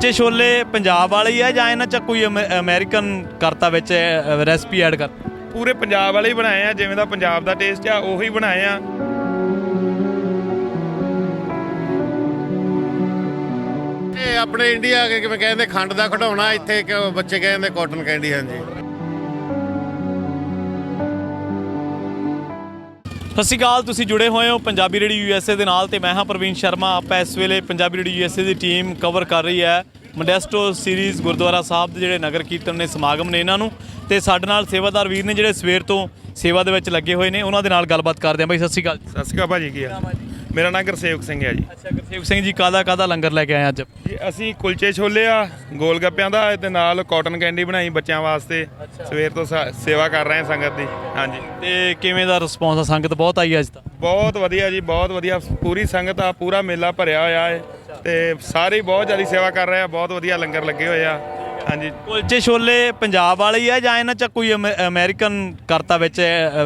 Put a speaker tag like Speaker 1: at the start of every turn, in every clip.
Speaker 1: ਕੁਲਚੇ ਛੋਲੇ ਪੰਜਾਬ ਵਾਲੇ ਹੀ ਆ ਜਾਂ ਇਹਨਾਂ 'ਚ ਕੋਈ ਅਮਰੀਕਨ ਕਰਤਾ ਵਿੱਚ ਰੈਸਪੀ ਐਡ ਕਰ?
Speaker 2: ਪੂਰੇ ਪੰਜਾਬ ਵਾਲੇ ਹੀ ਬਣਾਏ ਆ, ਜਿਵੇਂ ਦਾ ਪੰਜਾਬ ਦਾ ਟੇਸਟ ਆ ਉਹੀ ਬਣਾਏ ਆ।
Speaker 3: ਇਹ ਆਪਣੇ ਇੰਡੀਆ ਕਿਵੇਂ ਕਹਿੰਦੇ ਖੰਡ ਦਾ ਖਿਡੌਣਾ, ਇੱਥੇ ਬੱਚੇ ਕਹਿੰਦੇ ਕਾਟਨ ਕੈਂਡੀ। ਹਾਂਜੀ,
Speaker 1: ਸਤਿ ਸ਼੍ਰੀ ਅਕਾਲ। ਤੁਸੀਂ ਜੁੜੇ ਹੋਏ ਹੋ ਪੰਜਾਬੀ ਰੇਡੀਓ USA ਦੇ ਨਾਲ ਤੇ ਮੈਂ ਹਾਂ ਪ੍ਰਵੀਨ ਸ਼ਰਮਾ। ਆਪਾਂ ਇਸ ਵੇਲੇ ਪੰਜਾਬੀ ਰੇਡੀਓ USA ਦੀ ਟੀਮ ਕਵਰ ਕਰ ਰਹੀ ਹੈ ਮੋਡੈਸਟੋ ਸੀਰੀਜ਼ ਗੁਰਦੁਆਰਾ ਸਾਹਿਬ ਦੇ ਜਿਹੜੇ ਨਗਰ ਕੀਰਤਨ ਨੇ, ਸਮਾਗਮ ਨੇ ਇਹਨਾਂ ਨੂੰ, ਤੇ ਸਾਡੇ ਨਾਲ ਸੇਵਾਦਾਰ ਵੀਰ ਨੇ ਜਿਹੜੇ ਸਵੇਰ ਤੋਂ ਸੇਵਾ ਦੇ ਵਿੱਚ ਲੱਗੇ ਹੋਏ ਨੇ, ਉਹਨਾਂ ਦੇ ਨਾਲ ਗੱਲਬਾਤ ਕਰਦੇ ਹਾਂ। ਬਾਈ ਸਤਿ ਸ਼੍ਰੀ ਅਕਾਲ।
Speaker 2: ਸਤਿ ਸ਼੍ਰੀ ਅਕਾਲ ਭਾਜੀ, ਕੀ ਆ? ਮੇਰਾ ਨਾਮ ਗੁਰਸੇਵਕ ਸਿੰਘ ਹੈ ਜੀ।
Speaker 1: ਅੱਛਾ ਗੁਰਸੇਵਕ ਸਿੰਘ ਜੀ, ਕਾਹਦਾ ਲੰਗਰ ਲੈ ਕੇ ਆਏ ਅੱਜ?
Speaker 2: ਜੀ ਅਸੀਂ ਕੁਲਚੇ ਛੋਲੇ ਆ, ਗੋਲ ਗੱਪਿਆਂ ਦਾ ਤੇ ਨਾਲ ਕਾਟਨ ਕੈਂਡੀ ਬਣਾਈ ਬੱਚਿਆਂ ਵਾਸਤੇ। ਸਵੇਰ ਤੋਂ ਸੇਵਾ ਕਰ ਰਹੇ ਹਾਂ ਸੰਗਤ ਦੀ। ਹਾਂਜੀ,
Speaker 1: ਤੇ ਕਿਵੇਂ ਦਾ ਰਿਸਪੌਂਸ ਆ? ਸੰਗਤ ਬਹੁਤ ਆਈ ਅੱਜ ਤਾਂ?
Speaker 2: ਬਹੁਤ ਵਧੀਆ ਜੀ, ਬਹੁਤ ਵਧੀਆ। ਪੂਰੀ ਸੰਗਤ ਆ, ਪੂਰਾ ਮੇਲਾ ਭਰਿਆ ਹੋਇਆ ਹੈ ਤੇ ਸਾਰੇ ਬਹੁਤ ਜ਼ਿਆਦਾ ਸੇਵਾ ਕਰ ਰਹੇ ਆ। ਬਹੁਤ ਵਧੀਆ ਲੰਗਰ ਲੱਗੇ ਹੋਏ ਆ। ਹਾਂਜੀ,
Speaker 1: ਕੁਲਚੇ ਛੋਲੇ ਪੰਜਾਬ ਵਾਲੇ ਹੀ ਆ ਜਾਂ ਇਹਨਾਂ 'ਚ ਕੋਈ ਅਮਰੀਕਨ ਕਰਤਾ ਵਿੱਚ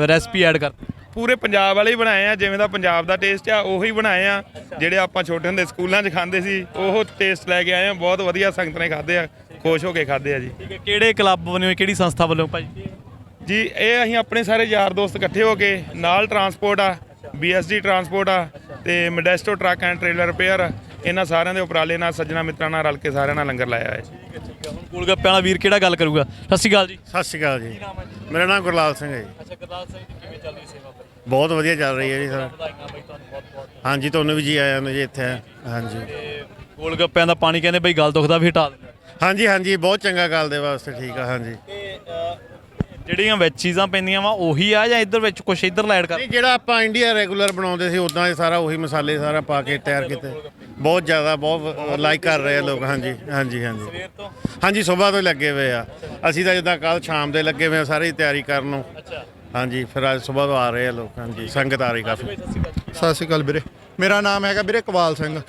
Speaker 1: ਰੈਸਪੀ ਐਡ ਕਰ?
Speaker 2: ਪੂਰੇ ਪੰਜਾਬ ਵਾਲੇ ਹੀ ਬਣਾਏ ਆ, ਜਿਵੇਂ ਦਾ ਪੰਜਾਬ ਦਾ ਟੇਸਟ ਆ ਉਹੀ ਬਣਾਏ ਆ। ਜਿਹੜੇ ਆਪਾਂ ਛੋਟੇ ਹੁੰਦੇ ਸਕੂਲਾਂ 'ਚ ਖਾਂਦੇ ਸੀ ਉਹ ਟੇਸਟ ਲੈ ਕੇ ਆਏ ਆ। ਬਹੁਤ ਵਧੀਆ ਸੰਗਤ ਨੇ ਖਾਧੇ ਆ, ਖੁਸ਼ ਹੋ ਕੇ ਖਾਧੇ ਆ ਜੀ।
Speaker 1: ਠੀਕ ਹੈ, ਕਿਹੜੇ ਕਲੱਬ ਵੱਲੋਂ, ਕਿਹੜੀ ਸੰਸਥਾ ਵੱਲੋਂ ਭਾਜੀ?
Speaker 2: ਜੀ ਇਹ ਅਸੀਂ ਆਪਣੇ ਸਾਰੇ ਯਾਰ ਦੋਸਤ ਇਕੱਠੇ ਹੋ ਕੇ, ਨਾਲ ਟਰਾਂਸਪੋਰਟ ਆ, BSD ਟਰਾਂਸਪੋਰਟ ਆ ਤੇ Modesto truck and trailer repair, ਇਹਨਾਂ ਸਾਰਿਆਂ ਦੇ ਉਪਰਾਲੇ ਨਾਲ ਸੱਜਣਾ ਮਿੱਤਰਾਂ ਨਾਲ ਰਲ ਕੇ ਸਾਰਿਆਂ ਨਾਲ ਲੰਗਰ ਲਾਇਆ ਹੈ।
Speaker 1: ਹੁਣ ਗੋਲਗੱਪਿਆਂ ਵਾਲਾ ਵੀਰ ਕਿਹੜਾ ਗੱਲ ਕਰੂਗਾ? ਸਤਿ ਸ਼੍ਰੀ ਅਕਾਲ ਜੀ।
Speaker 3: ਸਤਿ ਸ਼੍ਰੀ ਅਕਾਲ ਜੀ। ਮੇਰਾ ਨਾਮ ਗੁਰਲਾਲ ਸਿੰਘ ਹੈ ਜੀ।
Speaker 1: ਅੱਛਾ ਗੁਰਲਾਲ ਸਿੰਘ ਜੀ, ਕਿਵੇਂ ਚੱਲ ਰਹੀ ਸੇਵਾ?
Speaker 3: ਬਹੁਤ ਵਧੀਆ ਚੱਲ ਰਹੀ ਹੈ ਜੀ ਸਰ। ਹਾਂਜੀ, ਤੁਹਾਨੂੰ ਵੀ ਜੀ ਆਇਆਂ ਨੂੰ ਜੀ ਇੱਥੇ। ਹਾਂਜੀ,
Speaker 1: ਗੋਲਗੱਪਿਆਂ ਦਾ ਪਾਣੀ ਕਹਿੰਦੇ ਬਈ ਗਲ ਦੁਖਦਾ ਵੀ ਹਟਾ ਦਿੰਦਾ।
Speaker 3: ਹਾਂਜੀ ਹਾਂਜੀ, ਬਹੁਤ ਚੰਗਾ ਗੱਲ ਦੇ ਵਾਸਤੇ। ਠੀਕ ਆ। ਹਾਂਜੀ,
Speaker 1: ਜਿਹੜੀਆਂ ਵਿੱਚ ਚੀਜ਼ਾਂ ਪੈਂਦੀਆਂ ਵਾ ਉਹੀ ਆ ਜਾਂ ਇੱਧਰ ਵਿੱਚ ਕੁਛ ਇੱਧਰ ਐਡ ਕਰ?
Speaker 3: ਨਹੀਂ, ਜਿਹੜਾ ਆਪਾਂ ਇੰਡੀਆ ਰੈਗੂਲਰ ਬਣਾਉਂਦੇ ਸੀ ਉੱਦਾਂ ਇਹ ਸਾਰਾ ਉਹੀ ਮਸਾਲੇ ਸਾਰਾ ਪਾ ਕੇ ਤਿਆਰ ਕੀਤੇ। ਬਹੁਤ ਜ਼ਿਆਦਾ, ਬਹੁਤ ਲਾਈਕ ਕਰ ਰਹੇ ਆ ਲੋਕ। ਹਾਂਜੀ ਹਾਂਜੀ ਹਾਂਜੀ
Speaker 1: ਸਵੇਰ ਤੋਂ?
Speaker 3: ਹਾਂਜੀ, ਸੁਬਾਹ ਤੋਂ ਲੱਗੇ ਹੋਏ ਆ। ਅਸੀਂ ਤਾਂ ਜਿੱਦਾਂ ਕੱਲ੍ਹ ਸ਼ਾਮ ਦੇ ਲੱਗੇ ਹੋਏ ਆ ਸਾਰੀ ਤਿਆਰੀ ਕਰਨ ਨੂੰ।
Speaker 1: ਅੱਛਾ,
Speaker 3: ਹਾਂਜੀ, ਫਿਰ ਅੱਜ ਸੁਬਾਹ ਤੋਂ ਆ ਰਹੇ ਆ ਲੋਕ। ਹਾਂਜੀ, ਸੰਗਤ ਆ ਰਹੀ ਕਾਫੀ।
Speaker 4: ਸਤਿ ਸ਼੍ਰੀ ਅਕਾਲ ਵੀਰੇ, ਮੇਰਾ ਨਾਮ ਹੈਗਾ ਵੀਰੇ ਕਵਾਲ ਸਿੰਘ।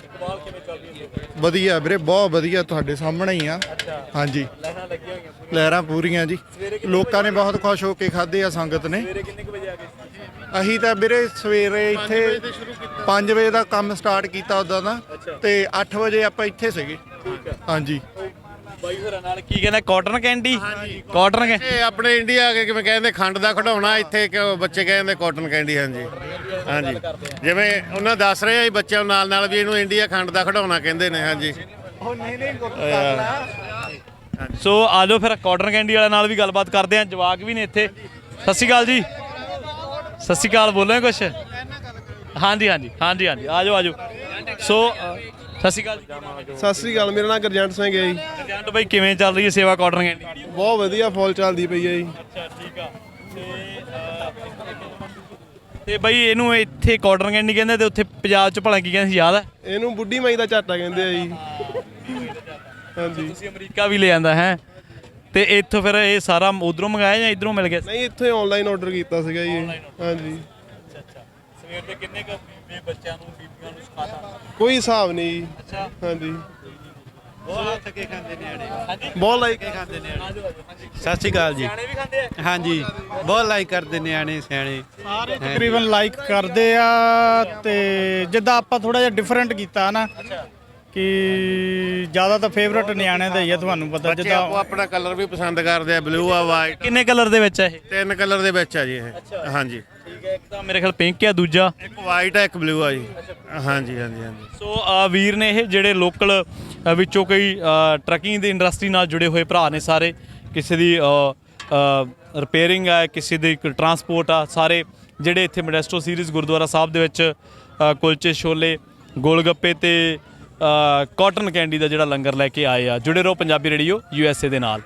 Speaker 4: ਵਧੀਆ ਵੀਰੇ, ਬਹੁਤ ਵਧੀਆ, ਤੁਹਾਡੇ ਸਾਹਮਣੇ ਹੀ ਆ। ਹਾਂਜੀ, ਲਹਿਰਾਂ ਪੂਰੀਆਂ ਜੀ। ਲੋਕਾਂ ਨੇ ਬਹੁਤ ਖੁਸ਼ ਹੋ ਕੇ ਖਾਧੇ ਆ, ਸੰਗਤ ਨੇ। ਅਸੀਂ ਤਾਂ ਵੀਰੇ ਸਵੇਰੇ ਇੱਥੇ 5 ਵਜੇ ਦਾ ਕੰਮ ਸਟਾਰਟ ਕੀਤਾ ਉੱਦਾਂ ਦਾ, ਤੇ 8 ਵਜੇ ਆਪਾਂ ਇੱਥੇ ਸੀਗੇ। ਹਾਂਜੀ
Speaker 1: ਬਾਈ ਹੋਰਾਂ ਨਾਲ ਕੀ ਕਹਿੰਦਾ? Cotton candy? ਕਾਟਨ ਕੈਂਡੀ
Speaker 3: ਇਹ ਆਪਣੇ ਇੰਡੀਆ ਕਿਵੇਂ ਕਹਿੰਦੇ ਖੰਡ ਦਾ ਖਿਡੌਣਾ, ਇੱਥੇ ਬੱਚੇ ਕਹਿੰਦੇ ਕਾਟਨ ਕੈਂਡੀ। ਹਾਂਜੀ ਹਾਂਜੀ, ਜਿਵੇਂ ਉਹਨਾਂ ਦੱਸ ਰਹੇ ਆ ਬੱਚਿਆਂ ਨਾਲ ਨਾਲ ਵੀ ਇਹਨੂੰ ਇੰਡੀਆ ਖੰਡ ਦਾ ਖਿਡੌਣਾ ਕਹਿੰਦੇ ਨੇ। ਹਾਂਜੀ,
Speaker 1: ਸੋ ਆ ਜਾਓ ਫਿਰ ਕਾਟਨ ਕੈਂਡੀ ਵਾਲਿਆਂ ਨਾਲ ਵੀ ਗੱਲਬਾਤ ਕਰਦੇ ਆ। ਜਵਾਕ ਵੀ ਨੇ ਇੱਥੇ। ਸਤਿ ਸ਼੍ਰੀ ਅਕਾਲ ਜੀ। ਸਤਿ ਸ਼੍ਰੀ ਅਕਾਲ, ਬੋਲੋ ਕੁਛ? ਹਾਂਜੀ ਹਾਂਜੀ ਹਾਂਜੀ ਹਾਂਜੀ, ਆ ਜਾਓ ਆ ਜਾਓ। ਸੋ ਸਤਿ ਸ਼੍ਰੀ ਅਕਾਲ ਜੀ।
Speaker 4: ਸਤਿ ਸ਼੍ਰੀ ਅਕਾਲ, ਮੇਰਾ ਨਾਮ ਗੁਰਜੰਟ ਸਿੰਘ ਹੈ ਜੀ।
Speaker 1: ਗੁਰਜੰਟ ਬਾਈ, ਕਿਵੇਂ ਚੱਲ ਰਹੀ ਹੈ ਸੇਵਾ ਕਾਟਨ ਕੈਂਡੀ?
Speaker 4: ਬਹੁਤ ਵਧੀਆ, ਫੁੱਲ ਚੱਲਦੀ ਪਈ ਹੈ ਜੀ।
Speaker 1: ਅੱਛਾ ਠੀਕ ਆ। ਤੇ ਬਾਈ ਇਹਨੂੰ ਇੱਥੇ ਕਾਟਨ ਕੈਂਡੀ ਕਹਿੰਦੇ ਤੇ ਉੱਥੇ ਪੰਜਾਬ 'ਚ ਭਲਾ ਕੀ ਕਹਿੰਦੇ ਸੀ, ਯਾਦ ਹੈ?
Speaker 4: ਇਹਨੂੰ ਬੁੱਢੀ ਮਾਈ ਦਾ ਝਾਟਾ ਕਹਿੰਦੇ ਆ ਜੀ। ਹਾਂਜੀ,
Speaker 1: ਤੁਸੀਂ ਅਮਰੀਕਾ ਵੀ ਲੈ ਆਂਦਾ ਹੈ ਤੇ ਇੱਥੋਂ ਫਿਰ ਇਹ ਸਾਰਾ ਉਧਰੋਂ ਮੰਗਾਇਆ ਜਾਂ ਇਧਰੋਂ ਮਿਲ ਗਿਆ?
Speaker 4: ਨਹੀਂ, ਇੱਥੇ ਆਨਲਾਈਨ ਆਰਡਰ ਕੀਤਾ ਸੀਗਾ ਜੀ। ਹਾਂਜੀ,
Speaker 1: ਅੱਛਾ। ਸਵੇਰ ਦੇ ਕਿੰਨੇ ਕੁ ਬੱਚਿਆਂ ਨੂੰ, ਬੀਬੀਆਂ ਨੂੰ ਸਿਖਾਤਾ?
Speaker 4: ਕੋਈ ਹਿਸਾਬ ਨਹੀਂ ਜੀ।
Speaker 1: ਅੱਛਾ,
Speaker 4: ਹਾਂਜੀ,
Speaker 5: ਬਹੁਤ ਹੱਥ ਕੇ ਖਾਂਦੇ ਨਿਆਣੇ,
Speaker 4: ਬਹੁਤ ਲਾਈਕ
Speaker 5: ਖਾਂਦੇ ਨਿਆਣੇ। ਸਤਿ ਸ਼੍ਰੀ ਅਕਾਲ ਜੀ।
Speaker 1: ਸਿਆਣੇ ਵੀ ਖਾਂਦੇ ਆ?
Speaker 5: ਹਾਂਜੀ, ਬਹੁਤ ਲਾਈਕ ਕਰਦੇ ਨਿਆਣੇ ਸਿਆਣੇ।
Speaker 6: ਸਾਰੇ ਤਕਰੀਬਨ ਲਾਈਕ ਕਰਦੇ ਆ। ਤੇ ਜਿੱਦਾਂ ਆਪਾਂ ਥੋੜਾ ਜਿਹਾ ਡਿਫਰੈਂਟ ਕੀਤਾ ਨਾ, ਕਿ ਜ਼ਿਆਦਾ ਤਾਂ ਫੇਵਰਟ ਨਿਆਣਿਆਂ ਦਾ ਹੀ ਆ, ਤੁਹਾਨੂੰ ਪਤਾ।
Speaker 3: ਬੱਚੇ ਆਪੋ ਆਪਣਾ ਕਲਰ ਵੀ ਪਸੰਦ ਕਰਦੇ ਆ, ਬਲੂ ਆ, ਵਾਈਟ।
Speaker 1: ਕਿੰਨੇ ਕਲਰ ਦੇ ਵਿੱਚ ਹੈ ਇਹ?
Speaker 3: 3 ਕਲਰ ਦੇ ਵਿੱਚ ਆ ਜੀ ਇਹ। ਹਾਂਜੀ,
Speaker 1: ਠੀਕ ਹੈ, ਇੱਕ ਤਾਂ ਮੇਰੇ ਖਿਆਲ ਪਿੰਕ ਆ, ਦੂਜਾ
Speaker 3: ਇੱਕ ਵਾਈਟ ਆ, ਇੱਕ ਬਲੂ ਆ ਜੀ। ਹਾਂਜੀ ਹਾਂਜੀ ਹਾਂਜੀ।
Speaker 1: ਸੋ ਵੀਰ ਨੇ ਇਹ ਜਿਹੜੇ ਲੋਕਲ ਵਿੱਚੋਂ ਕਈ ਟਰੱਕਿੰਗ ਦੀ ਇੰਡਸਟਰੀ ਨਾਲ ਜੁੜੇ ਹੋਏ ਭਰਾ ਨੇ ਸਾਰੇ। ਕਿਸੇ ਦੀ ਰਿਪੇਅਰਿੰਗ ਆ, ਕਿਸੇ ਦੀ ਟਰਾਂਸਪੋਰਟ ਆ। ਸਾਰੇ ਜਿਹੜੇ ਇੱਥੇ ਮੋਡੈਸਟੋ ਸੀਰੀਜ਼ ਗੁਰਦੁਆਰਾ ਸਾਹਿਬ ਦੇ ਵਿੱਚ ਕੁਲਚੇ ਛੋਲੇ, ਗੋਲ ਗੱਪੇ ਤੇ ਕਾਟਨ ਕੈਂਡੀ ਦਾ ਜਿਹੜਾ ਲੰਗਰ ਲੈ ਕੇ ਆਏ ਆ। ਜੁੜੇ ਰਹੋ ਪੰਜਾਬੀ ਰੇਡੀਓ USA ਦੇ ਨਾਲ।